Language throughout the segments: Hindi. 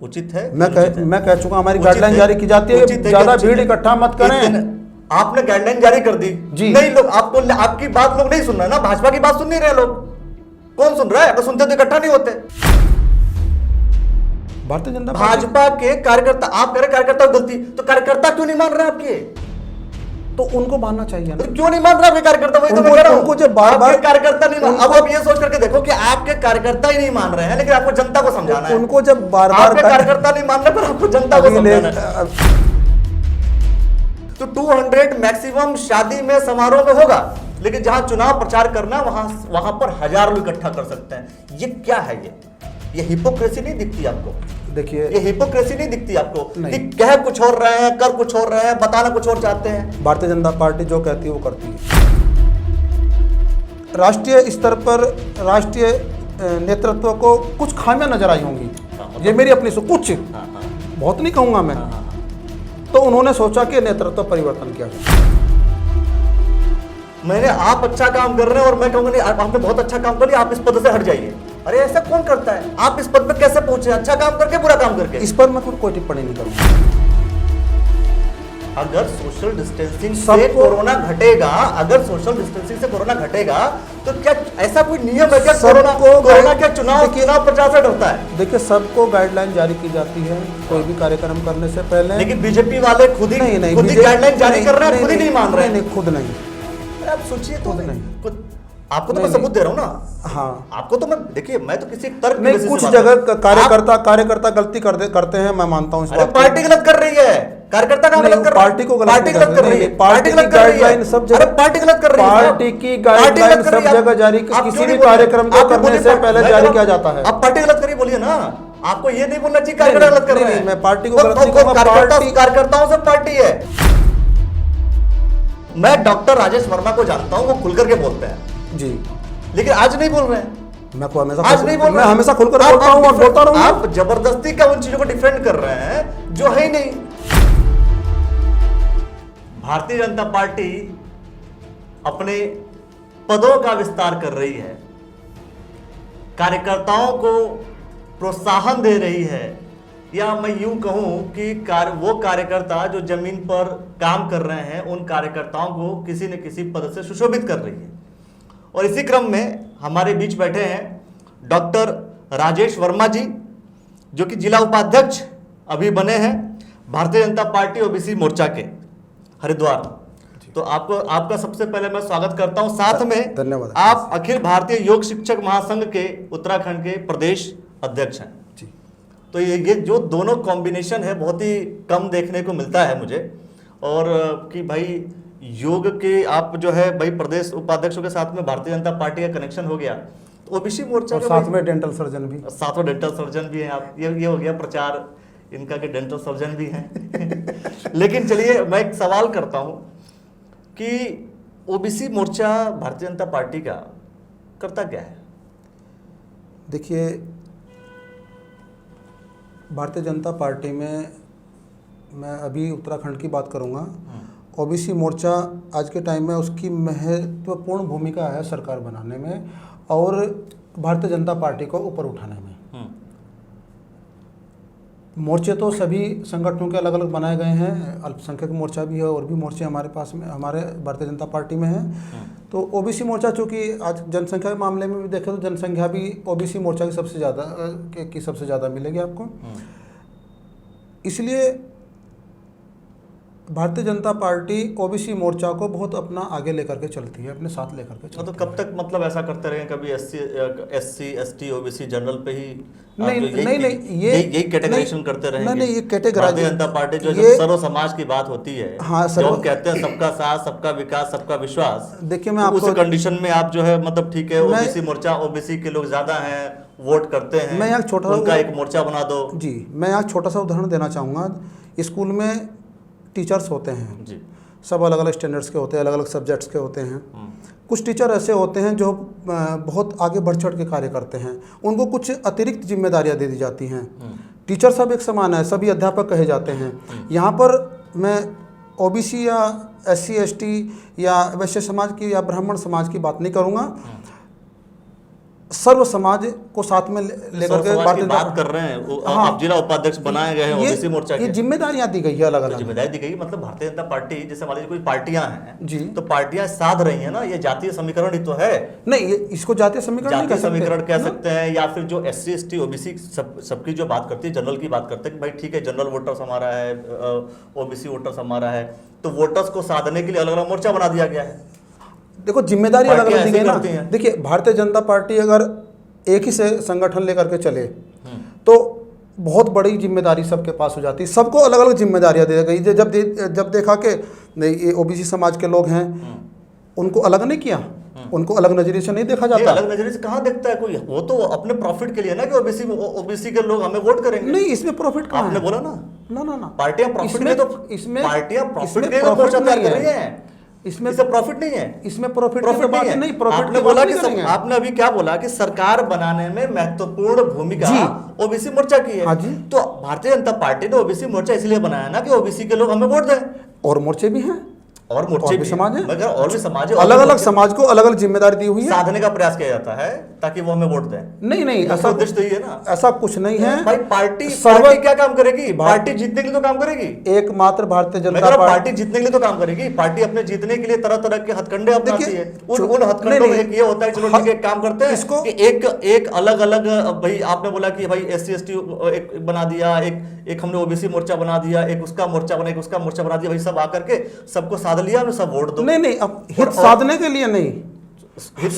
उचित है। मैं कह चुका, हमारी गाइडलाइन जारी की जाती है, ज्यादा भीड़ इकट्ठा मत करें। आपने गाइडलाइन जारी कर दी जी। नहीं, लोग आपको, आपकी बात लोग नहीं सुन रहे ना, भाजपा की बात सुन नहीं रहे लोग। कौन सुन रहा है? अगर सुनते तो इकट्ठा नहीं होते। भारतीय जनता भाजपा के कार्यकर्ता, आप कह रहे कार्यकर्ता की गलती, तो कार्यकर्ता क्यों नहीं मान रहे आपके? तो उनको मानना चाहिए ना। तो क्यों नहीं मान रहे आपके कार्यकर्ता? वही तो मैं कह रहा हूं, उनको जब बार-बार कार्यकर्ता नहीं मान, अब आप ये सोच करके देखो कि आपके कार्यकर्ता ही नहीं मान रहे हैं, लेकिन आपको जनता को समझाना है। उनको जब बार-बार आपके कार्यकर्ता नहीं मान रहे, पर आपको जनता को समझाना है। तो 200 मैक्सिमम शादी में, समारोह में होगा, लेकिन जहां चुनाव प्रचार करना वहां पर 1000 लोग इकट्ठा कर सकते हैं। ये क्या है? ये हिपोक्रेसी नहीं दिखती आपको? देखिए, ये हिपोक्रेसी नहीं दिखती आपको कि कह कुछ और रहे हैं, कर कुछ और रहे हैं, बताना कुछ और चाहते हैं? भारतीय जनता पार्टी जो कहती है वो करती है। राष्ट्रीय स्तर पर राष्ट्रीय नेतृत्व को कुछ खामियां नजर आई होंगी, ये मेरी अपनी कुछ, बहुत नहीं कहूंगा मैं। तो उन्होंने सोचा कि नेतृत्व परिवर्तन किया जाए। मैंने, आप अच्छा काम कर रहे हैं और मैं कहूंगा नहीं, आपने बहुत अच्छा काम कर लिया, आप इस पद से हट जाइए। अरे ऐसा कौन करता है? आप इस पद पे कैसे पहुंचे? अच्छा काम करके, बुरा काम करके? इस पर मैं कोई टिप्पणी नहीं करूंगा। अगर सोशल डिस्टेंसिंग से कोरोना घटेगा, अगर सोशल डिस्टेंसिंग से कोरोना घटेगा, तो क्या ऐसा कोई नियम है क्या? कोरोना क्या चुनाव प्रचार से डरता है? देखिए, सबको गाइडलाइन जारी की जाती है कोई भी कार्यक्रम करने से पहले। लेकिन बीजेपी वाले खुद ही गाइडलाइन जारी कर रहे हैं, खुद ही नहीं मान रहे हैं। खुद नहीं। आप सोचिए, खुद नहीं। आपको तो मैं सबूत दे रहा हूँ ना। हाँ, आपको तो मैं, देखिए, मैं तो किसी तर्क नहीं, कुछ जगह कार्यकर्ता गलती करते हैं, मैं मानता हूँ इस बात को। पार्टी गलत कर रही है, कार्यकर्ता काम गलत कर रही है, पार्टी को पार्टी गलत कर रही है, पार्टी की गाइडलाइन सब जगह, पार्टी गलत कर रही है, पार्टी की गाइडलाइन सब जगह जारी, किसी भी कार्यक्रम को करने से पहले जारी किया जाता है। आप पार्टी गलत करिए, बोलिए ना। आपको ये नहीं बोलना चाहिए कार्यकर्ता गलत कर रहे हैं। मैं पार्टी को गलत नहीं कहूंगा, कार्यकर्ताओं से पार्टी है। मैं डॉक्टर राजेश वर्मा को जानता हूं, वो खुल करके बोलते हैं जी, लेकिन आज नहीं बोल रहे हैं। मैं हमेशा खुलकर बोलता हूं और बोलता रहूंगा। आप जबरदस्ती का उन चीजों को डिफेंड कर रहे हैं जो है ही नहीं। भारतीय जनता पार्टी अपने पदों का विस्तार कर रही है, कार्यकर्ताओं को प्रोत्साहन दे रही है, या मैं यूं कहूं कि वो कार्यकर्ता जो जमीन पर काम कर रहे हैं, उन कार्यकर्ताओं को किसी न किसी पद से सुशोभित कर रही है। और इसी क्रम में हमारे बीच बैठे हैं डॉक्टर राजेश वर्मा जी, जो कि जिला उपाध्यक्ष अभी बने हैं भारतीय जनता पार्टी ओबीसी मोर्चा के हरिद्वार। तो आपका सबसे पहले मैं स्वागत करता हूं। साथ में धन्यवाद। आप अखिल भारतीय योग शिक्षक महासंघ के उत्तराखंड के प्रदेश अध्यक्ष हैं जी। तो ये जो दोनों कॉम्बिनेशन है, बहुत ही कम देखने को मिलता है मुझे। और कि भाई योग के आप जो है भाई प्रदेश उपाध्यक्षों के साथ में भारतीय जनता पार्टी का कनेक्शन हो गया, तो ओबीसी मोर्चा के साथ में डेंटल सर्जन भी, साथ में डेंटल सर्जन भी हैं आप। ये हो गया प्रचार इनका कि डेंटल सर्जन भी हैं। लेकिन चलिए, मैं एक सवाल करता हूं कि ओबीसी मोर्चा भारतीय जनता पार्टी का करता क्या है? देखिए, भारतीय जनता पार्टी में मैं अभी उत्तराखंड की बात करूंगा। ओबीसी मोर्चा आज के टाइम में उसकी महत्वपूर्ण भूमिका है सरकार बनाने में और भारतीय जनता पार्टी को ऊपर उठाने में। मोर्चे तो सभी संगठनों के अलग अलग बनाए गए हैं, अल्पसंख्यक मोर्चा भी है और भी मोर्चे हमारे पास में, हमारे भारतीय जनता पार्टी में हैं। तो ओबीसी मोर्चा, चूँकि आज जनसंख्या के मामले में भी देखें तो जनसंख्या भी ओबीसी मोर्चा की सबसे ज़्यादा मिलेगी आपको। इसलिए भारतीय जनता पार्टी ओबीसी मोर्चा को बहुत अपना आगे लेकर के चलती है, अपने साथ लेकर के चलती है। तो कब तक मतलब ऐसा करते रहे? कभी एससी एसटी ओबीसी जनरल पे ही नहीं, यही कैटेगराइजेशन करते रहे? नहीं, ये कैटेगराइजेशन, भारतीय जनता पार्टी जो सर्व समाज की बात होती है, हाँ, जो हम कहते हैं सबका साथ, सबका विकास, सबका विश्वास। देखिए, मैं आपको उस कंडीशन में आप जो है मतलब ठीक है, ओबीसी मोर्चा, ओबीसी के लोग ज्यादा हैं, वोट करते हैं, मैं यहाँ छोटा उनका एक मोर्चा बना दो। जी, मैं यहाँ छोटा सा उदाहरण देना चाहूँगा। स्कूल में टीचर्स होते हैं जी, सब अलग अलग स्टैंडर्ड्स के होते हैं, अलग अलग सब्जेक्ट्स के होते हैं। कुछ टीचर ऐसे होते हैं जो बहुत आगे बढ़ चढ़ के कार्य करते हैं, उनको कुछ अतिरिक्त जिम्मेदारियां दे दी जाती हैं। टीचर सब एक समान है, सभी अध्यापक कहे जाते हैं। यहाँ पर मैं ओबीसी या एससी एसटी या वैश्य समाज की या ब्राह्मण समाज की बात नहीं करूँगा। सर्व समाज को साथ में लेकर के समाज की बात कर रहे हैं हाँ, आप जिला उपाध्यक्ष बनाए गए हैं ओबीसी मोर्चा ये के, जिम्मेदारियां दी गई है अलग अलग। जिम्मेदारी दी गई, मतलब भारतीय जनता पार्टी जैसे मान लीजिए कोई पार्टियां हैं जी, तो पार्टियां साध रही हैं ना, ये जातीय समीकरण ही तो है। नहीं, ये इसको जातीय समीकरण नहीं जातीय कह सकते। समीकरण कह सकते हैं, या फिर जो SC ST OBC सबकी जो बात करती है, जनरल की बात करते हैं कि भाई ठीक है जनरल वोटर्स हमारा है, OBC वोटर्स हमारा है, तो वोटर्स को साधने के लिए अलग अलग मोर्चा बना दिया गया है। देखो जिम्मेदारी अलग अलग दी गई ना। हैं। देखिए भारतीय जनता पार्टी अगर एक ही से संगठन लेकर के चले तो बहुत बड़ी जिम्मेदारी सबके पास हो जाती है, सबको अलग अलग जिम्मेदारियां दी गई। जब देखा कि ये OBC समाज के लोग हैं उनको अलग नहीं किया, उनको अलग नजरिए से नहीं देखा जाता। अलग नजरिए से कहाँ देखता है कोई, वो तो अपने प्रॉफिट के लिए ना कि ओबीसी के लोग हमें वोट करेंगे। नहीं, इसमें प्रॉफिट कहाँ आपने है? बोला ना ना पार्टियां प्रॉफिट के तो पार्टियां प्रॉफिट के profit मोर्चा तैयार नहीं कर है। रही हैं, इसमें इससे प्रॉफिट नहीं है, इसमें प्रॉफिट प्रॉफिट बात नहीं नहीं, है। प्रॉफिट आपने की बोला बात कि नहीं करेंगे। आपने अभी क्या बोला कि सरकार बनाने में महत्वपूर्ण भूमिका जी। ओबीसी मोर्चा की है। हाँ जी। तो भारतीय जनता पार्टी ने ओबीसी मोर्चा इसलिए बनाया ना कि ओबीसी के लोग हमें वोट दें, और मोर्चे भी हैं, और मोर्चे भी समाज है, मगर और भी समाज है, अलग अलग समाज को अलग अलग जिम्मेदारी दी हुई है, साधने का प्रयास किया जाता है ताकि वो हमें वोट दें। नहीं ऐसा उद्देश्य तो ये ना, ऐसा कुछ नहीं है भाई पार्टी क्या काम करेगी, पार्टी जीतने के लिए तो काम करेगी, एकमात्र भारतीय जनता पार्टी जीतने के लिए तो काम करेगी। पार्टी अपने जीतने के लिए तरह तरह के हथकंडे अपनाती है, उन हथकंडों में एक ये होता है चलो ठीक है काम करते हैं इसको कि एक अलग अलग, भाई आपने बोला कि भाई SC ST एक बना दिया, एक हमने OBC मोर्चा बना दिया, एक उसका मोर्चा बना, एक उसका मोर्चा बना दिया, भाई सब आकर के सबको साध लिया, हमने सब वोट दो। नहीं, अब हित साधने के लिए नहीं,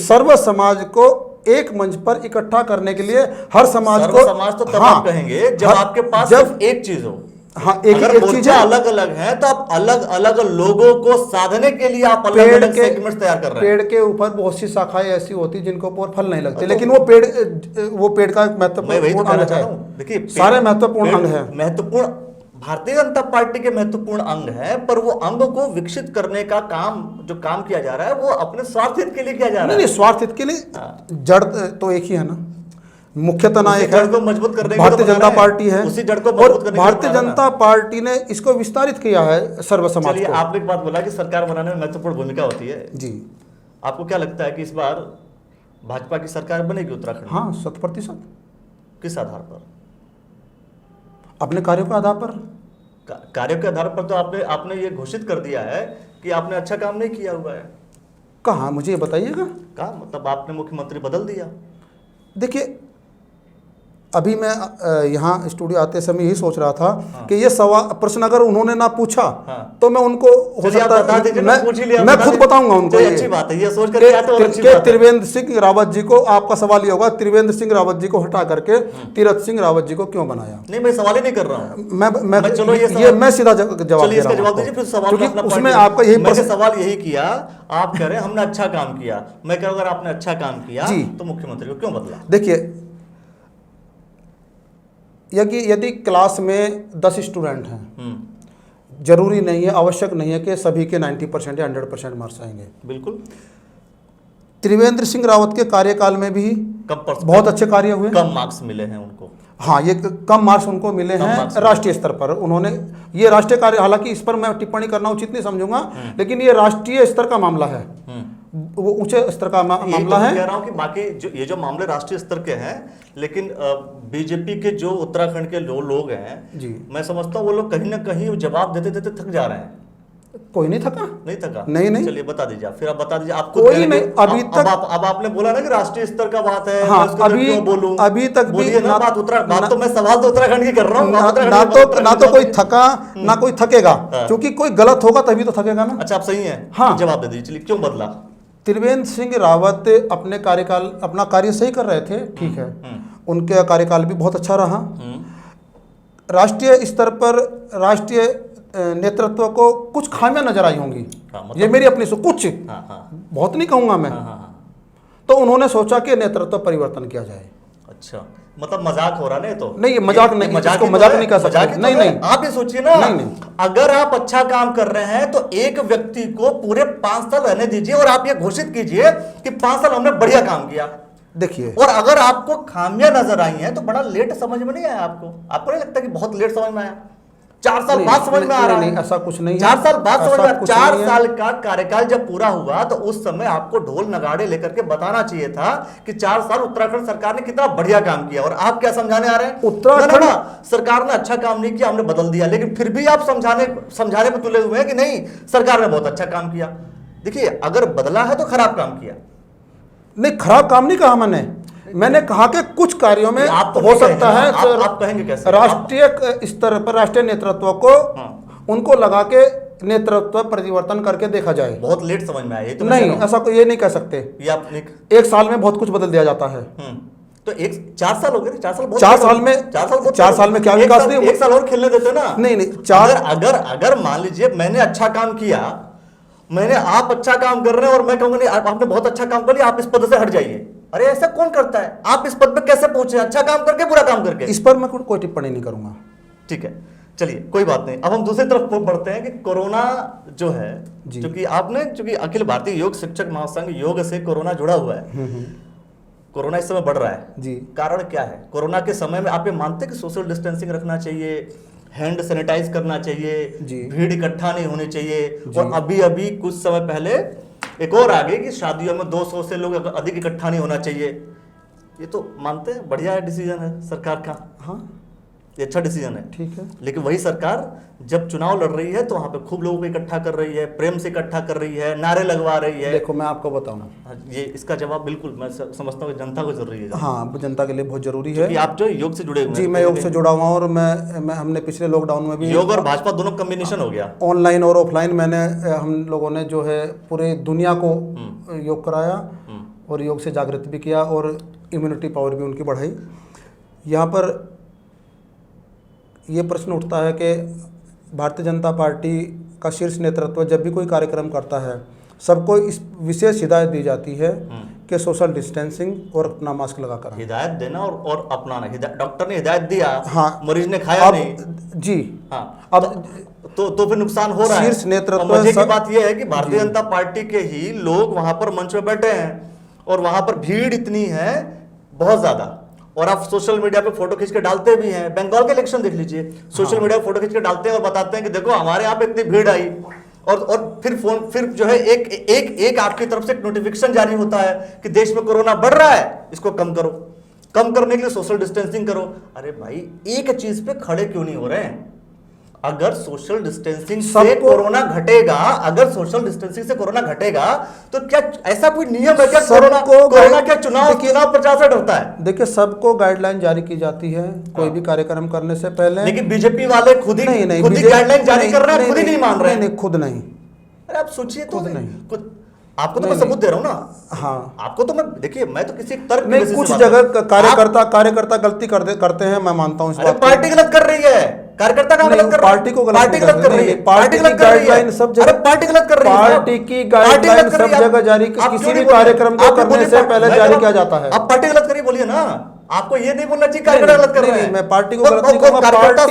सर्व समाज को एक मंच पर इकट्ठा करने के लिए, हर समाज को, समाज तो तब आप कहेंगे जब आपके पास सिर्फ एक चीज हो। हाँ, एक चीज अलग अलग है तो आप अलग अलग लोगों को साधने के लिए आप अलग अलग सेगमेंट्स तैयार कर रहे हैं। पेड़ के ऊपर बहुत सी शाखाएं ऐसी होती जिनको ऊपर फल नहीं लगते, लेकिन वो पेड़ का महत्वपूर्ण अंग है। देखिए सारे महत्वपूर्ण अंग है, महत्वपूर्ण भारतीय जनता पार्टी के महत्वपूर्ण अंग है, पर वो अंग को विकसित करने का काम जो काम किया जा रहा है वो अपने स्वार्थ हित के लिए किया जा रहा है। नहीं, स्वार्थ हित के लिए जड़ तो एक ही है ना, मुख्य तना एक है, मजबूत करने भारतीय जनता पार्टी है, उसी जड़ को और भारतीय जनता पार्टी ने इसको विस्तारित किया है सर्व समाज को। आपने एक बात बोला कि सरकार बनाने में महत्वपूर्ण भूमिका होती है जी, आपको क्या लगता है कि इस बार भाजपा की सरकार बनेगी उत्तराखंड? हाँ, 100%। किस आधार पर? अपने कार्यों के आधार पर। कार्यों के आधार पर तो आपने ये घोषित कर दिया है कि आपने अच्छा काम नहीं किया हुआ है। कहाँ, मुझे ये बताइएगा। कहाँ, मतलब आपने मुख्यमंत्री बदल दिया। देखिए अभी मैं यहाँ स्टूडियो आते समय यही सोच रहा था कि ये सवाल प्रश्न अगर उन्होंने ना पूछा तो मैं उनको हो सकता है मैं खुद बताऊंगा उनको। अच्छी बात है, ये सोच कर त्रिवेंद्र सिंह रावत जी को, आपका सवाल ये होगा त्रिवेंद्र सिंह रावत जी को हटा करके तीरथ सिंह रावत जी को क्यों बनाया? नहीं, मैं सवाल ही नहीं कर रहा हूँ, मैं सीधा जवाब दे रहा हूँ। उसमें आपका यही सवाल यही किया, आप कह रहे हैं हमने अच्छा काम किया, मैं कह रहा हूँ अगर आपने अच्छा काम किया तो मुख्यमंत्री को क्यों बदला? देखिए यदि क्लास में 10 स्टूडेंट हैं, जरूरी नहीं है, आवश्यक नहीं है कि सभी के 90% या 100% मार्क्स आएंगे। बिल्कुल। त्रिवेंद्र सिंह रावत के कार्यकाल में भी बहुत अच्छे कार्य हुए, कम मार्क्स मिले हैं उनको। हाँ, ये कम मार्क्स उनको मिले हैं राष्ट्रीय स्तर पर। उन्होंने ये राष्ट्रीय कार्य, हालांकि इस पर मैं टिप्पणी करना उचित नहीं समझूंगा, लेकिन ये राष्ट्रीय स्तर का मामला है, वो ऊंचे स्तर का मामला है। कह रहा हूं कि बाकी ये जो मामले राष्ट्रीय स्तर के हैं, लेकिन बीजेपी के जो उत्तराखंड के लोग हैं जी, मैं समझता हूँ वो लोग कहीं ना कहीं जवाब देते देते थक जा रहे हैं। कोई नहीं थका? नहीं। चलिए बता दीजिए, फिर आप बता दीजिए। आपको कोई नहीं अभी तक। अब आपने बोला ना कि राष्ट्रीय स्तर का बात है, हाँ, अभी तक भी बात तो मैं सवाल तो उत्तराखंड की कर रहा हूँ। ना तो कोई थका ना कोई थकेगा, क्योंकि कोई गलत होगा तभी तो थकेगा ना। अच्छा, आप सही है। हाँ, जवाब दे दीजिए, चलिए क्यों बदला? त्रिवेंद्र सिंह रावत अपने कार्यकाल अपना कार्य सही कर रहे थे, ठीक है, उनके कार्यकाल भी बहुत अच्छा रहा। राष्ट्रीय स्तर पर राष्ट्रीय नेतृत्व को कुछ खामियां नजर आई होंगी, ये मेरी अपनी कुछ, बहुत नहीं कहूंगा मैं। तो उन्होंने सोचा कि नेतृत्व परिवर्तन किया जाए। अच्छा, मतलब मजाक हो रहा है तो? नहीं, ये मजाक नहीं, मजाक नहीं कर सकते। नहीं, आप ये सोचिए ना, अगर आप अच्छा काम कर रहे हैं तो एक व्यक्ति को पूरे 5 साल रहने दीजिए और आप ये घोषित कीजिए कि 5 साल हमने बढ़िया काम किया। देखिए, और अगर आपको खामियां नजर आई हैं तो बड़ा लेट समझ में नहीं आया आपको नहीं लगता कि बहुत लेट समझ में आया? 4 साल बाद समझ में आ रहा है। ऐसा कुछ नहीं है। 4 साल बाद समझ में आ रहा है। 4 है। साल का कार्यकाल जब पूरा हुआ तो उस समय आपको ढोल नगाड़े लेकर के बताना चाहिए था कि 4 साल उत्तराखंड सरकार ने कितना बढ़िया काम किया। और आप क्या समझाने आ रहे हैं? उत्तराखंड ना, सरकार ने अच्छा काम नहीं किया, हमने बदल दिया, लेकिन फिर भी आप समझाने पे तुले हुए हैं कि नहीं सरकार ने बहुत अच्छा काम किया। देखिए, अगर बदला है तो खराब काम किया। नहीं, खराब काम नहीं कहा मैंने कहा कि कुछ कार्यों में आप तो हो सकता है। आप कहेंगे कैसे? राष्ट्रीय स्तर पर राष्ट्रीय नेतृत्व को उनको लगा के नेतृत्व परिवर्तन करके देखा जाए। बहुत लेट समझ में आया ये तो। नहीं, ऐसा ये नहीं कह सकते। ये आपने 1 साल में बहुत कुछ बदल दिया जाता है। तो 4 साल हो गए। 4 साल बहुत 4 साल में 4 साल में क्या विकास नहीं? 1 साल और खेलने देते ना। नहीं, अगर मान लीजिए मैंने अच्छा काम किया, आप अच्छा काम कर रहे हैं और मैं कहूंगा नहीं आपने बहुत अच्छा काम कर लिया, आप इस पद से हट जाइए। अरे ऐसा कौन करता है? आप इस पद पे कैसे पहुंचे? अच्छा काम करके, बुरा काम करके? इस पर मैं कोई टिप्पणी नहीं करूंगा। ठीक है, चलिए कोई बात नहीं। अब हम दूसरी तरफ बढ़ते हैं कि कोरोना जो है, चूंकि अखिल भारतीय योग शिक्षक महासंघ योग से कोरोना जुड़ा हुआ है, कोरोना इस समय बढ़ रहा है जी। कारण क्या है? कोरोना के समय में आप ये मानते हैं कि सोशल डिस्टेंसिंग रखना चाहिए, हैंड सैनिटाइज करना चाहिए, भीड़ इकट्ठा नहीं होनी चाहिए, और अभी कुछ समय पहले एक और आ गई कि शादियों में 200 से लोग अधिक इकट्ठा नहीं होना चाहिए। ये तो मानते हैं बढ़िया डिसीजन है सरकार का। हाँ, ये अच्छा डिसीजन है, ठीक है। लेकिन वही सरकार जब चुनाव लड़ रही है तो वहां पे खूब लोगों को इकट्ठा कर रही है, प्रेम से इकट्ठा कर रही है, नारे लगवा रही है। देखो, मैं आपको बताऊं, ये इसका जवाब बिल्कुल मैं समझता हूँ जनता को जरूरी है। हाँ, जनता के लिए बहुत जरूरी है। आप जो योग से जुड़े हुए जी, मैं योग से जुड़ा हुआ हूँ और मैं हमने पिछले लॉकडाउन में भी योग और भाजपा दोनों कॉम्बिनेशन हो गया, ऑनलाइन और ऑफलाइन। हम लोगों ने जो है पूरे दुनिया को योग कराया और योग से जागृत भी किया और इम्यूनिटी पावर भी उनकी बढ़ाई। यहाँ पर ये प्रश्न उठता है कि भारतीय जनता पार्टी का शीर्ष नेतृत्व जब भी कोई कार्यक्रम करता है, सबको इस विशेष हिदायत दी जाती है कि सोशल डिस्टेंसिंग और अपना मास्क लगा कर। हिदायत देना और अपनाना। डॉक्टर ने हिदायत दिया, हाँ, मरीज ने खाया नहीं जी। हाँ, अब तो फिर नुकसान हो रहा है। शीर्ष नेतृत्व मजे की बात यह है कि भारतीय जनता पार्टी के ही लोग वहां पर मंच पे बैठे हैं और वहां पर भीड़ इतनी है बहुत ज्यादा, और आप सोशल मीडिया पे फोटो खींच के डालते भी हैं। बंगाल के इलेक्शन देख लीजिए, सोशल मीडिया पे फोटो खींच के डालते हैं और बताते हैं कि देखो हमारे यहाँ पे इतनी भीड़ आई, और फिर जो है एक आपकी तरफ से नोटिफिकेशन जारी होता है कि देश में कोरोना बढ़ रहा है, इसको कम करो। कम करने के लिए सोशल डिस्टेंसिंग करो। अरे भाई, एक चीज पे खड़े क्यों नहीं हो रहे हैं? अगर सोशल डिस्टेंसिंग से कोरोना घटेगा, तो क्या ऐसा कोई नियम है क्या? कोरोना क्या चुनाव प्रचार से डरता है? देखिए, सबको गाइडलाइन जारी की जाती है कोई भी कार्यक्रम करने से पहले, लेकिन बीजेपी वाले खुद ही गाइडलाइन जारी कर रहे हैं, खुद ही नहीं मान रहे हैं। नहीं, खुद नहीं। अरे आप सोचिए, खुद नहीं। आपको तो मैं सबूत दे रहा हूं ना। हाँ, आपको तो मैं, देखिए, मैं तो किसी तर्क नहीं, कुछ जगह कार्यकर्ता गलती करते हैं, मैं मानता हूं इस बात। पार्टी गलत कर रही है, कार्यकर्ता का गलत कर, पार्टी को गलत कर रही है, पार्टी की गाइडलाइन सब जगह, पार्टी गलत कर रही है, पार्टी की गाइडलाइन सब जगह जारी, किसी भी कार्यक्रम को करने से पहले जारी किया जाता है। आप पार्टी गलत करिए, बोलिए ना। आपको ये नहीं बोलना चाहिए कार्यकर्ता गलत कर रहे हैं। मैं पार्टी को गलत नहीं कहूंगा।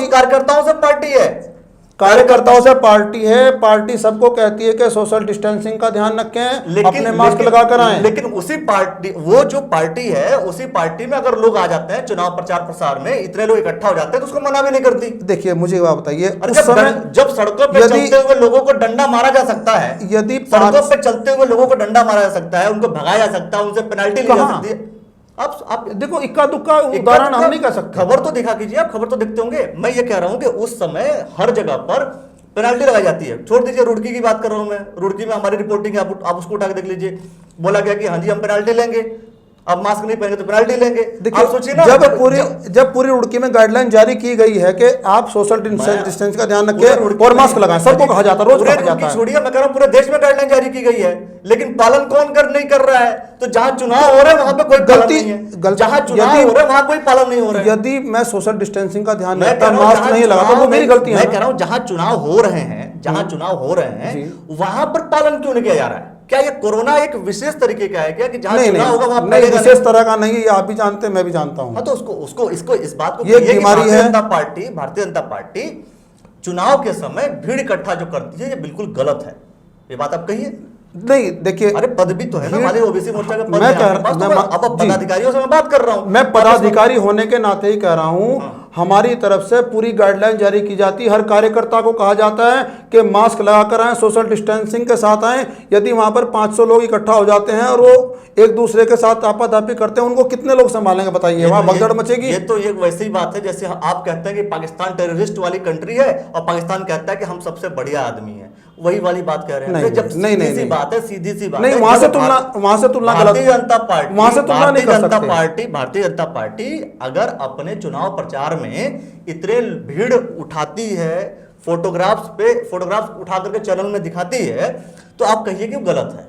कार्यकर्ताओं से पार्टी है, कार्यकर्ताओं से पार्टी है। पार्टी सबको कहती है कि सोशल डिस्टेंसिंग का ध्यान रखें, अपने मास्क लगा कर आएं। लेकिन उसी पार्टी, वो जो पार्टी है, उसी पार्टी में अगर लोग आ जाते हैं चुनाव प्रचार प्रसार में, इतने लोग इकट्ठा हो जाते हैं, तो उसको मना भी नहीं करती। देखिए, मुझे बात बताइए, उस समय जब सड़कों पर चलते हुए लोगों को डंडा मारा जा सकता है, यदि सड़कों पर चलते हुए लोगों को डंडा मारा जा सकता है, उनको भगाया जा सकता है, उनसे पेनल्टी ली जा सकती है। आप देखो, इक्का दुक्का उदाहरण हम नहीं कर सकते। खबर तो दिखा कीजिए, आप खबर तो देखते होंगे। मैं ये कह रहा हूं कि उस समय हर जगह पर पेनाल्टी लगाई जाती है। छोड़ दीजिए, रुड़की की बात कर रहा हूं मैं। रुड़की में हमारी रिपोर्टिंग है, आप उसको उठा के देख लीजिए। बोला गया कि हाँ जी, हम पेनाल्टी लेंगे, आप मास्क नहीं पहनेंगे तो पेनाल्टी लेंगे। आप सोचिए ना, जब पूरी रुड़की में गाइडलाइन जारी की गई है कि आप सोशल डिस्टेंस का ध्यान रखें और मास्क लगाएं, सबको कहा जाता है, रोज कहा जाता है। छोड़िए, मैं कह रहा हूं पूरे देश में गाइडलाइन जारी की गई है, लेकिन पालन कौन नहीं कर रहा है? तो जहां चुनाव हो रहे हैं वहां पे कोई पालन नहीं है, जहां चुनाव हो रहे हैं वहां कोई पालन नहीं हो रहा है। यदि मैं सोशल डिस्टेंसिंग का ध्यान रखता, मास्क नहीं लगाता, तो मेरी गलती है। मैं कह रहा हूं जहां चुनाव हो रहे हैं, वहां पर पालन क्यों नहीं किया जा रहा है? क्या ये कोरोना एक विशेष तरीके का है क्या कि जहां चुनाव होगा वहां नहीं, विशेष तरह का नहीं है, ये आप भी जानते हैं, मैं भी जानता हूं। हाँ, तो उसको इस बात को, ये बीमारी है। भारतीय जनता पार्टी चुनाव के समय भीड़ इकट्ठा जो करती है, ये बिल्कुल गलत है। ये बात आप कहिए। नहीं, देखिए, अरे पद भी तो है ना, हमारे ओबीसी मोर्चा का पद मैं अब पदाधिकारियों से मैं बात कर रहा हूं। मैं पदाधिकारी होने के नाते ही कह रहा हूं, हमारी तरफ से पूरी गाइडलाइन जारी की जाती है। हर कार्यकर्ता को कहा जाता है कि मास्क लगाकर आएँ, सोशल डिस्टेंसिंग के साथ आएँ। यदि वहाँ पर 500 लोग इकट्ठा हो जाते हैं और वो एक दूसरे के साथ आपाधापी करते हैं, उनको कितने लोग संभालेंगे बताइए? वहाँ भगदड़ मचेगी। ये तो एक वैसी बात है जैसे आप कहते हैं कि पाकिस्तान टेररिस्ट वाली कंट्री है और पाकिस्तान कहता है कि हम सबसे बढ़िया आदमी हैं। वही वाली बात कह रहे हैं। नहीं, जब नहीं, सीधी सी नहीं। बात है, सीधी सी बात नहीं, है। वहां से तुलना गलत। भारतीय जनता पार्टी, वहां से तुलना नहीं कर सकते। भारतीय जनता पार्टी अगर अपने चुनाव प्रचार में इतने भीड़ उठाती है, फोटोग्राफ्स उठा करके चैनल में दिखाती है, तो आप कहिए कि गलत है।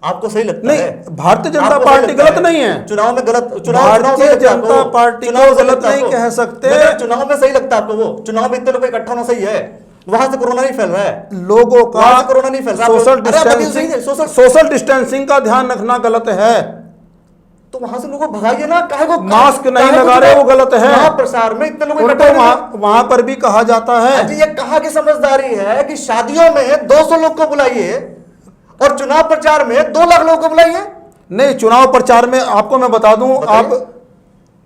आपको सही लगता है? नहीं, भारतीय जनता पार्टी गलत नहीं है। चुनाव में गलत, भारतीय जनता पार्टी को गलत नहीं कह सकते। चुनाव में सही लगता है आपको? वो चुनाव में इतने लोग इकट्ठा होना सही है? वहां से कोरोना नहीं फैल रहा है, लोगों का वहां से कोरोना नहीं फैल रहा है। सोशल डिस्टेंसिंग का ध्यान रखना गलत है। तो वहां से लोगों भगाइए ना। काहे को मास्क नहीं लगा रहे, वो गलत है। प्रसार में इतने लोग उनको वहां पर भी कहा जाता है। ये कहाँ की समझदारी है कि शादियों में 200 लोग को बुलाइए और चुनाव प्रचार में 2 लाख लोगों को बुलाइए? नहीं, चुनाव प्रचार में आपको मैं बता दूं, आप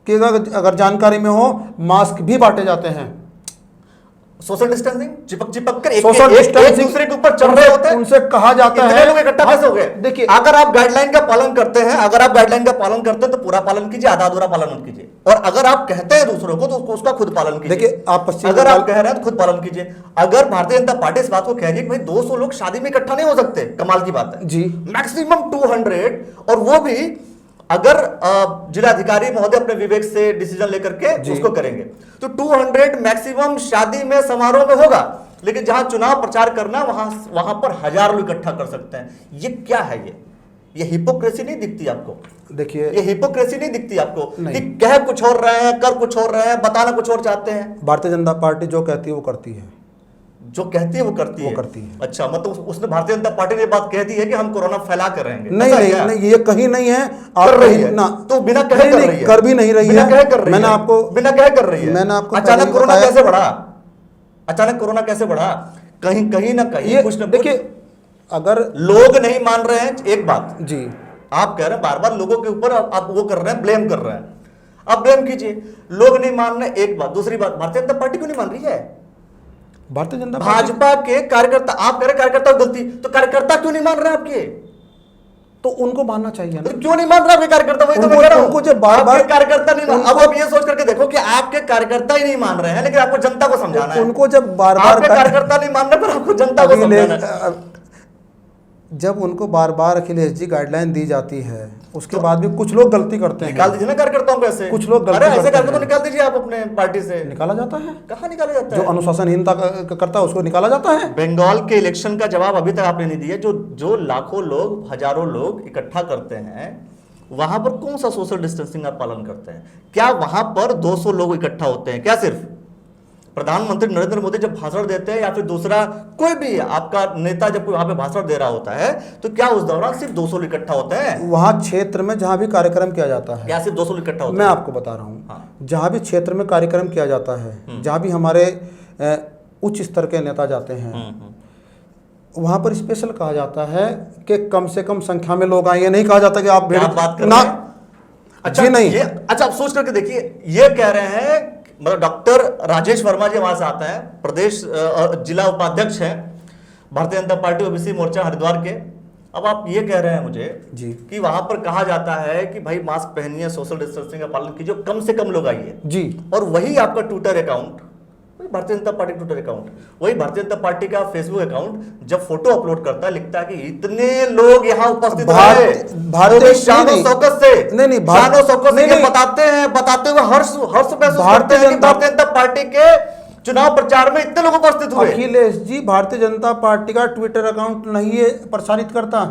कि अगर जानकारी में हो, मास्क भी बांटे जाते हैं। सोशल डिस्टेंसिंग चिपक कर एक दूसरे के ऊपर चढ़ रहे होते हैं। उनसे कहा जाता है। लोग इकट्ठा कैसे हो गए? देखिए, अगर आप गाइडलाइन का पालन करते हैं, तो पूरा पालन कीजिए, आधा अधूरा पालन मत कीजिए। और अगर आप कहते हैं दूसरों को, तो उसका खुद पालन कीजिए। देखिए, अगर आप कह रहे हैं तो खुद पालन कीजिए। अगर भारतीय जनता पार्टी इस बात को कह रही है कि भाई 200 लोग शादी में इकट्ठा नहीं हो सकते, कमाल की बात है जी। मैक्सिमम 200, और वो भी अगर जिलाधिकारी महोदय अपने विवेक से डिसीजन लेकर के उसको करेंगे, तो 200 मैक्सिमम शादी में, समारोह में होगा। लेकिन जहां चुनाव प्रचार करना, वहां पर 1000 लोग इकट्ठा कर सकते हैं। ये क्या है? ये हिपोक्रेसी नहीं दिखती आपको? देखिए, ये हिपोक्रेसी नहीं दिखती आपको कि कह कुछ और रहे हैं, कर कुछ और रहे हैं, बताना कुछ और चाहते हैं? भारतीय जनता पार्टी जो कहती है वो करती है। जो कहती है वो करती है। अच्छा, मतलब उसने, भारतीय जनता पार्टी ने बात कह दी है कि हम कोरोना फैला कर रहेंगे? नहीं, ये कहीं नहीं है। कर रही है ना, तो बिना कहे कर रही है। कर भी नहीं रही है। मैंने आपको बिना कहे कर रही है। मैंने आपको अचानक कोरोना कैसे बढ़ा? अचानक कोरोना कैसे बढ़ा? कहीं ना कहीं कुछ न कुछ। देखिए, अगर लोग नहीं मान रहे हैं, एक बात जी, आप कह रहे हैं बार बार लोगों के ऊपर आप वो कर रहे हैं, ब्लेम कर रहे हैं। आप ब्लेम कीजिए, लोग नहीं मान रहे, एक बात। दूसरी बात, भारतीय जनता पार्टी क्यों नहीं मान रही है? भारतीय जनता भाजपा के कार्यकर्ता, आप कह रहे कार्यकर्ता गलती, तो कार्यकर्ता क्यों नहीं मान रहे आपके? तो उनको मानना चाहिए ना। तो क्यों नहीं मान रहा आपके कार्यकर्ता? वही तो मैं कह रहा हूं। उनको जब बार-बार कार्यकर्ता नहीं मान, अब आप ये सोच करके देखो कि आपके कार्यकर्ता ही नहीं मान रहे हैं, लेकिन आपको जनता को समझाना है। उनको जब बार-बार आपके कार्यकर्ता नहीं मान रहे, पर आपको जनता को समझाना है। जब उनको बार-बार अखिलेश जी गाइडलाइन दी जाती है, उसके बाद भी कुछ लोग गलती करते हैं। निकाल दीजिए ना कार्यकर्ताओं को ऐसे। कुछ लोग अरे ऐसे करके तो निकाल दीजिए आप अपने पार्टी से। निकाला जाता है? कहाँ निकाला जाता जो है? अनुशासनहीनता करता है उसको निकाला जाता है। बंगाल के इलेक्शन का जवाब अभी तक आपने नहीं दिया। जो लाखों लोग, हजारों लोग इकट्ठा करते हैं, वहां पर कौन सा सोशल डिस्टेंसिंग आप पालन करते हैं? क्या वहां पर 200 लोग इकट्ठा होते हैं? क्या सिर्फ प्रधानमंत्री नरेंद्र मोदी जब भाषण देते हैं, या फिर दूसरा कोई भी आपका नेता जब वहां पे भाषण दे रहा होता है, तो क्या उस दौरान सिर्फ 200 लोग इकट्ठा होते हैं? वहां क्षेत्र में जहां भी कार्यक्रम किया जाता है, क्या सिर्फ 200 लोग इकट्ठा होते मैं हैं? आपको बता रहा हूँ, जहां भी क्षेत्र में कार्यक्रम किया जाता है, जहां भी हमारे उच्च स्तर के नेता जाते हैं, वहां पर स्पेशल कहा जाता है कि कम से कम संख्या में लोग आए। ये नहीं कहा जाता कि आप बात कर ना। रहे हैं? अच्छा, जी नहीं। अच्छा, आप सोच करके देखिए, ये कह रहे हैं, मतलब डॉक्टर राजेश वर्मा जी हमारे साथ हैं, प्रदेश जिला उपाध्यक्ष हैं भारतीय जनता पार्टी ओबीसी मोर्चा हरिद्वार के। अब आप ये कह रहे हैं मुझे जी कि वहां पर कहा जाता है कि भाई मास्क पहनिए, सोशल डिस्टेंसिंग का पालन कीजिए, कम से कम लोग आइए जी, और वही आपका Twitter account, Bharatiya Janata party Twitter account, वही भारतीय जनता पार्टी का फेसबुक अकाउंट जब फोटो अपलोड करता है, लिखता है कि इतने लोग यहाँ उपस्थित हैं, शानो शौकत से, शानो शौकत से बताते हुए हर्ष महसूस करते हैं कि भारतीय जनता पार्टी के चुनाव प्रचार में इतने लोग उपस्थित हुए। अखिलेश जी भारतीय जनता पार्टी का ट्विटर अकाउंट नहीं है प्रसारित करता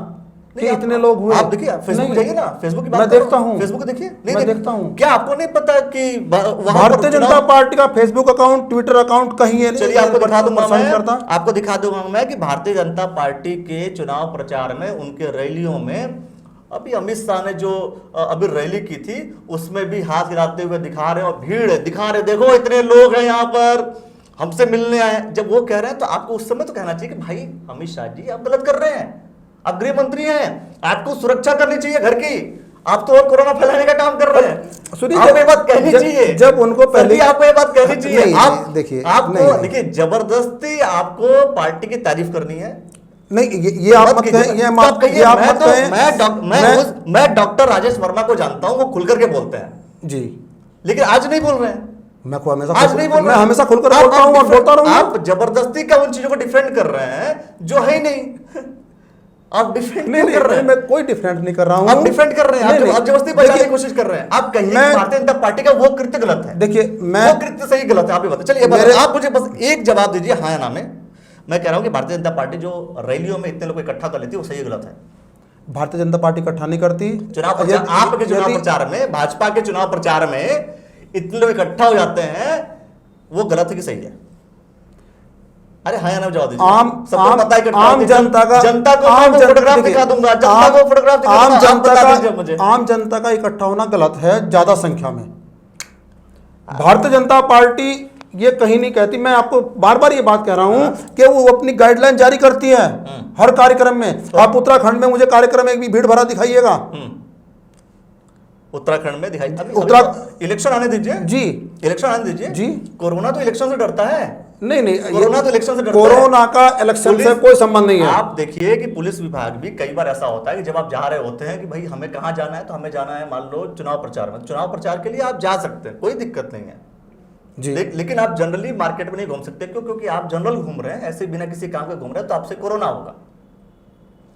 कि इतने लोग हुए। आप देखिए, फेसबुक जाइए ना, फेसबुक की बात मैं देखता हूँ, फेसबुक देखिए, मैं देखता हूँ। क्या आपको नहीं पता कि भारतीय जनता पार्टी का फेसबुक अकाउंट, ट्विटर अकाउंट कहीं है? चलिए आपको दिखा दूंगा मैं कि भारतीय जनता पार्टी के चुनाव प्रचार में, उनके रैलियों में, अभी अमित शाह ने जो अभी रैली की थी उसमें भी हाथ हिलाते हुए दिखा रहे, और भीड़ दिखा रहे, देखो इतने लोग हैं यहाँ पर, हमसे मिलने आए। जब वो कह रहे हैं तो आपको उस समय तो कहना चाहिए कि भाई अमित शाह जी आप गलत कर रहे हैं, आप गृह मंत्री हैं, आपको सुरक्षा करनी चाहिए घर की, आप तो और कोरोना फैलाने का काम कर रहे हैं। सुनिए, आपको ये बात कहनी चाहिए। जब उनको सर पहले जी, आपको ये बात कहनी चाहिए। नहीं, आप देखिए, आपको नहीं। देखिए जबरदस्ती आपको पार्टी की तारीफ करनी है। नहीं, ये आप मत कहें, ये आप मत कहें। मैं डॉक्टर राजेश वर्मा को जानता हूं, वो खुल करके बोलते हैं जी, लेकिन आज नहीं बोल रहे हैं। मैं को हमेशा आज नहीं बोल मैं रहे हैं। हमेशा खुलकर आप- बोलता आप हूँ और डिफेंड- बोलता रहूंगा। आप जबरदस्ती का उन चीजों को डिफेंड कर रहे हैं जो है ही नहीं। आप डिफेंड नहीं, क्यों कर रहे हैं? मैं कोई डिफरेंट नहीं कर रहा हूँ। आप डिफेंड कर रहे हैं, नहीं, आप जबरदस्ती देखिए, बचाने की कोशिश कर रहे हैं। आप कहिए मैं- कि भारतीय जनता पार्टी का वो कृत्य गलत है। देखिए, मैं वो कृत्य सही गलत है, आप ये बताइए। चलिए मेरे- आप मुझे बस एक जवाब दीजिए, हाँ या ना में। मैं कह रहा हूं कि भारतीय जनता पार्टी जो रैलियों में इतने लोग को इकट्ठा कर लेती है वो सही है गलत है? भारतीय जनता पार्टी इकट्ठा नहीं करती। चुनाव प्रचार, आपके चुनाव यदि- प्रचार में, भाजपा के चुनाव प्रचार में इतने लोग इकट्ठा हो जाते हैं, वो गलत है कि सही है? अरे हाँ या ना जवाब दीजिए। सबको पता है इकट्ठा आम होते हैं। जनता का जनता को मैं वो फोटोग्राफ देखिए, दिखा दूंगा, जनता को फोटोग्राफ दिखा आम दूंगा, आप जनता बता दीजिए मुझे। का आम जनता का इकट्ठा होना गलत है ज्यादा संख्या में। भारतीय जनता पार्टी ये कहीं नहीं कहती। मैं आपको बार बार ये बात कह रहा हूं कि वो अपनी गाइडलाइन जारी करती है हर कार्यक्रम में। आप उत्तराखंड में मुझे कार्यक्रम में एक भी भीड़ भरा दिखाइएगा। उत्तराखंड में दिखाई इलेक्शन आने दीजिए जी, इलेक्शन आने दीजिए जी। कोरोना तो इलेक्शन से डरता है। नहीं, कोरोना तो इलेक्शन से डरता है। कोरोना का इलेक्शन से कोई संबंध नहीं है। आप देखिए कि पुलिस विभाग भी कई बार ऐसा होता है कि जब आप जा रहे होते हैं कि भाई हमें कहाँ जाना है, तो हमें जाना है मान लो चुनाव प्रचार में। चुनाव प्रचार के लिए आप जा सकते हैं, कोई दिक्कत नहीं है जी। लेकिन आप जनरली मार्केट में नहीं घूम सकते। क्यों? क्योंकि आप जनरल घूम रहे हैं, ऐसे बिना किसी काम के घूम रहे हैं, तो आपसे कोरोना होगा।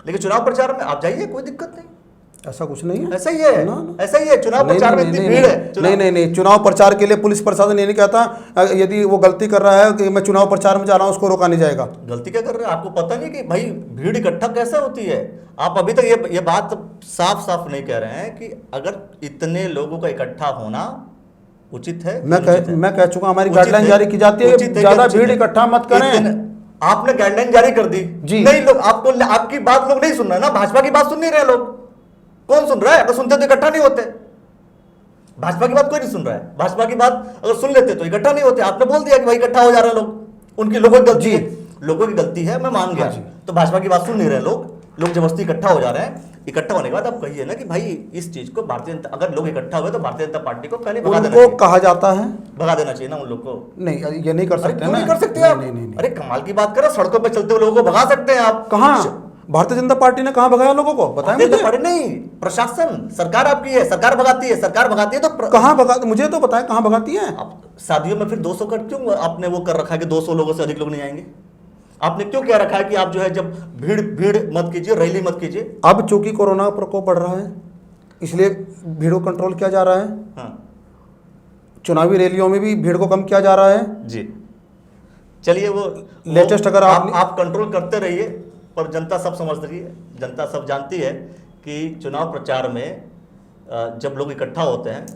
लेकिन चुनाव प्रचार में आप जाइए, कोई दिक्कत नहीं। ऐसा कुछ नहीं है। ऐसा ही है, ऐसा ही है। चुनाव प्रचार में इतनी भीड़ है। नहीं, चुनाव प्रचार के लिए पुलिस प्रशासन ये नहीं कहता यदि वो गलती कर रहा है कि मैं चुनाव प्रचार में जा रहा हूं उसको रोका नहीं जाएगा। गलती क्या कर रहे हैं? आपको पता नहीं कि भाई भीड़ इकट्ठा कैसे होती है? आप अभी तक ये बात साफ साफ नहीं कह रहे हैं कि अगर इतने लोगों का इकट्ठा होना उचित है। मैं कह चुका, हमारी गाइडलाइन जारी की जाती है, ज्यादा भीड़ इकट्ठा मत करें। आपने गाइडलाइन जारी कर दी जी। नहीं, लोग आपकी बात लोग नहीं सुन रहे ना, भाजपा की बात सुन नहीं रहे लोग। कौन सुन रहा है? अगर सुनते तो इकट्ठा नहीं होते। भाजपा की बात कोई नहीं सुन रहा है। भाजपा की बात अगर सुन लेते तो इकट्ठा नहीं होते। आपने बोल दिया कि भाई इकट्ठा हो जा रहे हैं लोग, उनकी लोगों की गलती है। लोगों की गलती है, मैं मान गया। तो भाजपा की बात सुन नहीं रहे लोग जबरदस्ती इकट्ठा हो जा रहे हैं। इकट्ठा होने के बाद आप कहिए ना कि भाई इस चीज को भारतीय जनता, अगर लोग इकट्ठा हुए तो भारतीय जनता पार्टी को पहले भगा देना चाहिए। कहा जाता है भगा देना चाहिए ना उन लोग को। नहीं, ये नहीं कर सकते। नहीं कर सकते आप। अरे कमाल की बात करो, सड़कों पे चलते हुए लोगों को भगा सकते हैं आप। कहाँ भारतीय जनता पार्टी ने कहाँ भगाया लोगों को? बताएं मुझे। नहीं, प्रशासन, सरकार आपकी है, सरकार भगाती है। सरकार भगाती है तो कहाँ भगा, मुझे तो बताएं कहाँ भगाती है? शादियों में फिर 200 का क्यों आपने वो कर रखा है कि 200 लोगों से अधिक लोग नहीं आएंगे? आपने क्यों क्या रखा है कि आप जो है जब भीड़ मत कीजिए, रैली मत कीजिए? अब चूंकि कोरोना का प्रकोप बढ़ रहा है इसलिए भीड़ को कंट्रोल किया जा रहा है। हाँ। चुनावी रैलियों में भी भीड़ को कम किया जा रहा है जी। चलिए वो लेटेस्ट अगर आप कंट्रोल करते रहिए, पर जनता सब समझ रही है, जनता सब जानती है कि चुनाव प्रचार में जब लोग इकट्ठा होते हैं।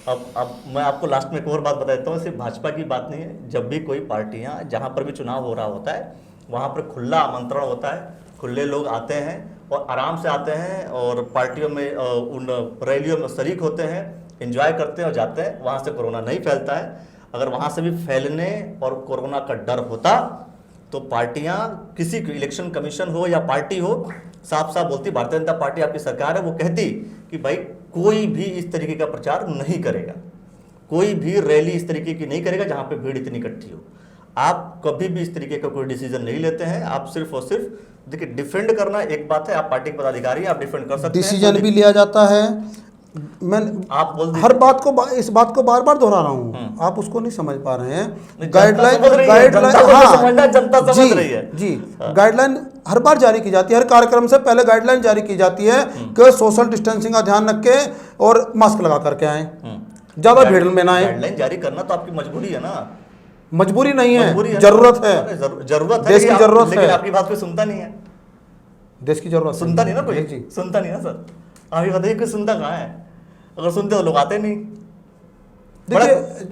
अब मैं आपको लास्ट में एक और बात बता देता हूँ, सिर्फ भाजपा की बात नहीं है। जब भी कोई पार्टियाँ जहाँ पर भी चुनाव हो रहा होता है वहाँ पर खुला आमंत्रण होता है, खुले लोग आते हैं और आराम से आते हैं और पार्टियों में उन रैलियों में शरीक होते हैं, एंजॉय करते हैं और जाते हैं। वहाँ से कोरोना नहीं फैलता है। अगर वहाँ से भी फैलने और कोरोना का डर होता तो पार्टियां, किसी की इलेक्शन कमीशन हो या पार्टी हो, साफ साफ बोलती, भारतीय जनता पार्टी आपकी सरकार है, वो कहती कि भाई कोई भी इस तरीके का प्रचार नहीं करेगा, कोई भी रैली इस तरीके की नहीं करेगा जहां पे भीड़ इतनी इकट्ठी हो। आप कभी भी इस तरीके का कोई डिसीजन नहीं लेते हैं। आप सिर्फ और सिर्फ देखिए, डिफेंड करना एक बात है, आप पार्टी के पदाधिकारी हैं, आप डिफेंड कर सकते हैं। डिसीजन भी लिया जाता है। मैं आप बोल हर बात को इस बात को बार बार दोहरा रहा हूँ, आप उसको नहीं समझ पा रहे हैं। गाइडलाइन जनता समझ रही है जी। गाइडलाइन हर बार जारी की जाती है, हर कार्यक्रम से पहले गाइडलाइन जारी की जाती है कि सोशल डिस्टेंसिंग का ध्यान रख के और मास्क लगा करके आए, ज्यादा भीड़ में ना आए। गाइडलाइन जारी करना तो आपकी मजबूरी है ना। मजबूरी नहीं है, जरूरत है। जरूरत है, देश की जरूरत है। आपकी बात कोई सुनता नहीं है। देश की जरूरत सुनता नहीं ना कोई, जी। सुनता नहीं ना सर। आप ये बताइए कोई सुनता कहाँ है? अगर सुनते तो लोग आते नहीं।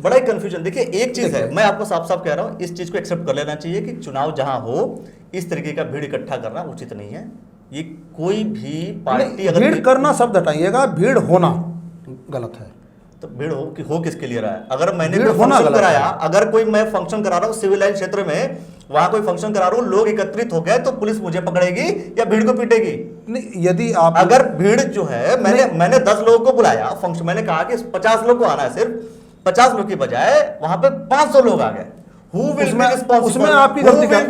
बड़ा ही कंफ्यूजन। देखिए एक चीज है, मैं आपको साफ साफ कह रहा हूँ, इस चीज को एक्सेप्ट कर लेना चाहिए कि चुनाव जहां हो इस तरीके का भीड़ इकट्ठा करना उचित नहीं है। ये कोई भी पार्टी अगर भीड़ करना शब्द हटाइएगा, भीड़ होना गलत है। तो भीड़ हो किसके लिए रहा है? अगर मैंने कोई फंक्शन कराया, अगर कोई मैं फंक्शन करा रहा हूँ सिविल लाइन क्षेत्र में, वहां कोई फंक्शन करा रहा हूँ, लोग एकत्रित हो गए, तो पुलिस मुझे पकड़ेगी या भीड़ को पीटेगी? नहीं, यदि आप अगर भीड़ जो है, मैंने 10 लोगों को बुलाया फंक्शन, मैंने कहा कि 50 लोग को आना है, सिर्फ 50 लोग की बजाय वहां पे 500 लोग आ गए। उसमें आपकी गलती क्या है?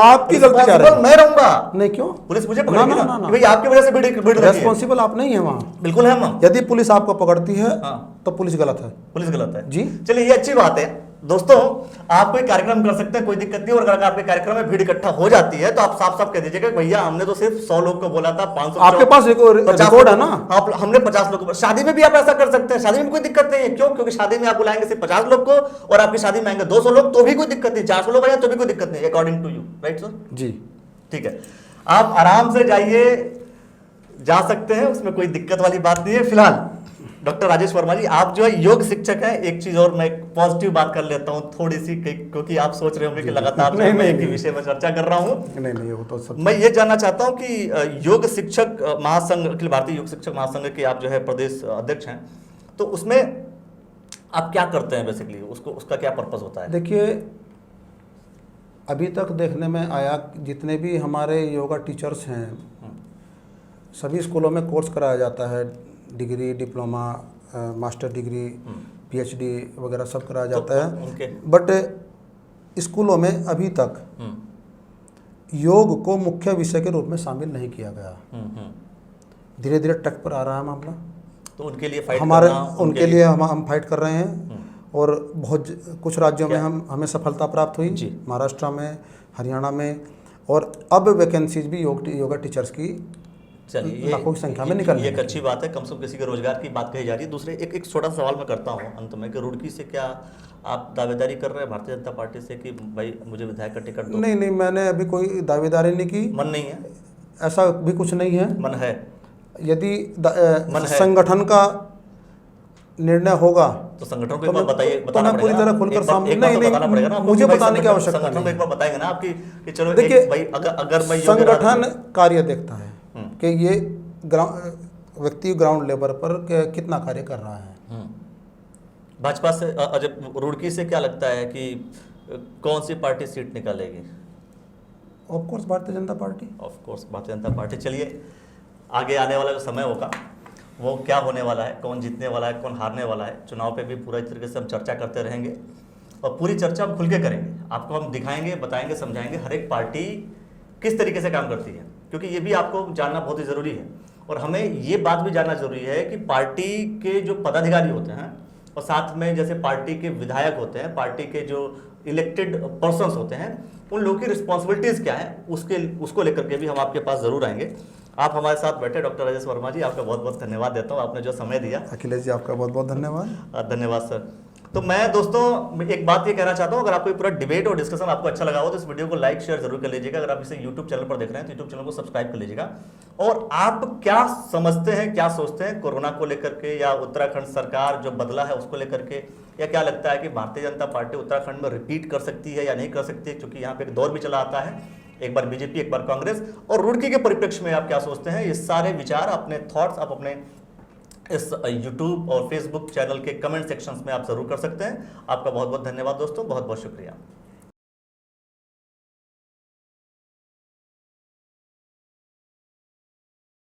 आपकी गलती क्या है? मैं रहूंगा। नहीं, क्यों? पुलिस मुझे पकड़ेगी ना कि भाई आपकी वजह से भीड़ लगी है। रेस्पॉन्सिबल आप नहीं है वहाँ। बिल्कुल है हम। यदि पुलिस आपको पकड़ती है तो पुलिस गलत है। पुलिस गलत है जी। चलिए, ये अच्छी बात है दोस्तों। आप कोई कार्यक्रम कर सकते हैं, कोई दिक्कत नहीं। और अगर आपके कार्यक्रम में भीड़ इकट्ठा हो जाती है तो आप साफ साफ कह दीजिएगा भैया हमने तो सिर्फ 100 लोग को बोला था, 500 आपके पास रिकॉर्ड है ना? आप हमने 50 लोग को। शादी में भी आप ऐसा कर सकते हैं, शादी में कोई दिक्कत नहीं है। क्यों? क्योंकि शादी में आप बुलाएंगे सिर्फ 50 लोग को और आपकी शादी में आएंगे 200 लोग तो भी कोई दिक्कत नहीं, 400 लोग आए तो भी कोई दिक्कत नहीं, according to you, right sir? जी ठीक है, आप आराम से जाइए, जा सकते हैं, उसमें कोई दिक्कत वाली बात नहीं है। फिलहाल डॉक्टर राजेश वर्मा जी, आप जो है योग शिक्षक हैं। एक चीज और मैं पॉजिटिव बात कर लेता हूं थोड़ी सी, क्योंकि आप सोच रहे होंगे कि लगातार मैं एक ही विषय में चर्चा कर रहा हूं। नहीं, वो तो सब। मैं ये जानना चाहता हूं कि योग शिक्षक महासंघ, अखिल भारतीय योग शिक्षक महासंघ के आप जो है प्रदेश अध्यक्ष हैं, तो उसमें आप क्या करते हैं बेसिकली? उसका क्या पर्पस होता है? देखिए, अभी तक देखने में आया जितने भी हमारे योगा टीचर्स हैं, सभी स्कूलों में कोर्स कराया जाता है, degree, diploma, master degree, PhD वगैरह सब कराया जाता है। बट स्कूलों में अभी तक योग को मुख्य विषय के रूप में शामिल नहीं किया गया। धीरे धीरे ट्रैक पर आ रहा है मामला। तो उनके लिए फाइट हमारे उनके लिए हम फाइट कर रहे हैं और बहुत कुछ राज्यों में हमें सफलता प्राप्त हुई, महाराष्ट्र में, हरियाणा में, और अब वैकेंसीज भी योगा टीचर्स की चलिए लाखों की संख्या में निकल। ये एक अच्छी बात है, कम से कम किसी के रोजगार की बात कही जा रही है। दूसरे एक छोटा सवाल मैं करता हूँ अंत में कि रुड़की से क्या आप दावेदारी कर रहे हैं भारतीय जनता पार्टी से कि भाई मुझे विधायक का टिकट दो? नहीं, मैंने अभी कोई दावेदारी नहीं की। मन नहीं है? ऐसा भी कुछ नहीं है। मन है? यदि संगठन का निर्णय होगा तो संगठन को एक बार बताइए, बताना पूरी तरह खुलकर सामने। नहीं, मुझे बताने की आवश्यकता नहीं। एक बार बताएंगे ना आपकी कि चलो देखिए, भाई अगर मैं संगठन कार्य देखता है कि ये व्यक्ति ग्राउंड लेवल पर कितना कार्य कर रहा है। भाजपा से जब रुड़की से क्या लगता है कि कौन सी पार्टी सीट निकालेगी? Of course Bharatiya Janata party. Of course Bharatiya Janata party. चलिए, आगे आने वाला जो समय होगा वो क्या होने वाला है, कौन जीतने वाला है, कौन हारने वाला है, चुनाव पे भी पूरा तरीके से हम चर्चा करते रहेंगे और पूरी चर्चा हम खुल के करेंगे। आपको हम दिखाएंगे, बताएंगे, समझाएंगे हर एक पार्टी किस तरीके से काम करती है, क्योंकि ये भी आपको जानना बहुत ही ज़रूरी है। और हमें ये बात भी जानना जरूरी है कि पार्टी के जो पदाधिकारी होते हैं और साथ में जैसे पार्टी के विधायक होते हैं, पार्टी के जो इलेक्टेड पर्सन्स होते हैं, उन लोगों की रिस्पॉन्सिबिलिटीज़ क्या है उसको लेकर के भी हम आपके पास ज़रूर आएंगे। आप हमारे साथ बैठे डॉक्टर राजेश वर्मा जी, आपका बहुत बहुत धन्यवाद देता हूँ, आपने जो समय दिया। अखिलेश जी, आपका बहुत बहुत धन्यवाद। धन्यवाद सर। तो मैं दोस्तों एक बात ये कहना चाहता हूँ, अगर आपको पूरा डिबेट और डिस्कशन आपको अच्छा लगा हो तो इस वीडियो को लाइक शेयर जरूर कर लीजिएगा। अगर आप इसे यूट्यूब चैनल पर देख रहे हैं तो यूट्यूब चैनल को सब्सक्राइब कर लीजिएगा। और आप क्या समझते हैं, क्या सोचते हैं कोरोना को लेकर के, या उत्तराखंड सरकार जो बदला है उसको लेकर के, या क्या लगता है कि भारतीय जनता पार्टी उत्तराखंड में रिपीट कर सकती है या नहीं कर सकती है, क्योंकि यहाँ पे एक दौर भी चला आता है, एक बार बीजेपी एक बार कांग्रेस, और रुड़की के परिप्रेक्ष्य में आप क्या सोचते हैं? ये सारे विचार, अपने थॉट्स आप अपने इस यूट्यूब और फेसबुक चैनल के कमेंट सेक्शंस में आप जरूर कर सकते हैं। आपका बहुत बहुत धन्यवाद दोस्तों, बहुत बहुत शुक्रिया।